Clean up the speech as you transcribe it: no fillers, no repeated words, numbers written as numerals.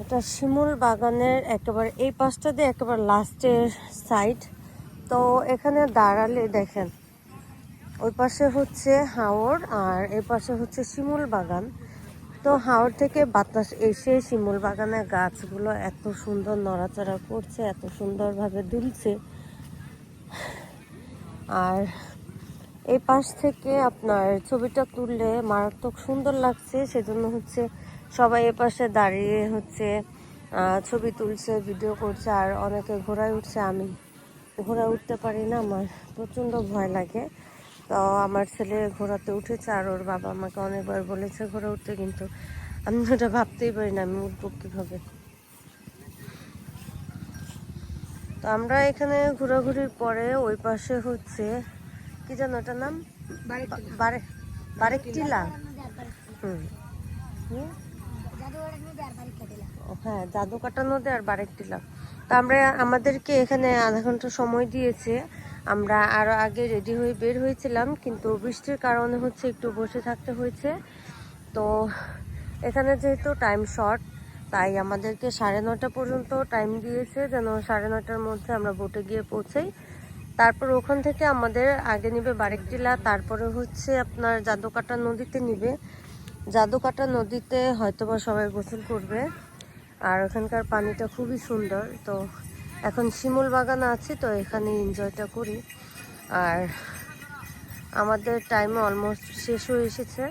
এটা শিমুল বাগানের একেবারে এই পাশটা দিয়ে একেবারে লাস্টের সাইড। তো এখানে দাঁড়ালে দেখেন ওই পাশে হচ্ছে হাওর আর এই পাশে হচ্ছে শিমুল বাগান। তো হাওর থেকে বাতাস এসে শিমুল বাগানের গাছগুলো এত সুন্দর নড়াচড়া করছে, এত সুন্দরভাবে দুলছে। আর এই পাশ থেকে আপনার ছবিটা তুললে মারাত্মক সুন্দর লাগছে, সেজন্য হচ্ছে সবাই এ পাশে দাঁড়িয়ে হচ্ছে ছবি তুলছে, ভিডিও করছে। আর অনেকে ঘোড়ায় উঠছে, আমি ঘোড়ায় উঠতে পারি না, আমার প্রচণ্ড ভয় লাগে। তো আমার ছেলে ঘোড়াতে উঠেছে আর ওর বাবা আমাকে অনেকবার বলেছে ঘোড়া উঠতে, কিন্তু আমি ওটা ভাবতেই পারি না আমি উঠবো কীভাবে। তো আমরা এখানে ঘোরাঘুরির পরে ওই পাশে হচ্ছে কি যেন ওটার নাম, বারেকটিলা। হ্যাঁ, জাদুকাটা নদী আর বারেকটিলা। তো আমরা আমাদেরকে এখানে আধা ঘন্টা সময় দিয়েছে। আমরা আরও আগে রেডি হয়ে বের হয়েছিলাম, কিন্তু বৃষ্টির কারণে হচ্ছে একটু বসে থাকতে হয়েছে। তো এখানে যেহেতু টাইম শর্ট, তাই আমাদেরকে 9:30 পর্যন্ত টাইম দিয়েছে, যেন 9:30টার মধ্যে আমরা বোটে গিয়ে পৌঁছাই। তারপর ওখান থেকে আমাদের আগে নিবে বারেকটিলা, তারপরে হচ্ছে আপনার জাদুকাটা নদীতে নিবে। জাদুকাটা নদীতে হয়তোবা সবাই গোসল করবে, আর ওখানকার পানিটা খুবই সুন্দর। তো এখন শিমুল বাগানে আছি, তো এখানে এনজয়টা করি। আর আমাদের টাইম অলমোস্ট শেষ হয়ে এসেছে।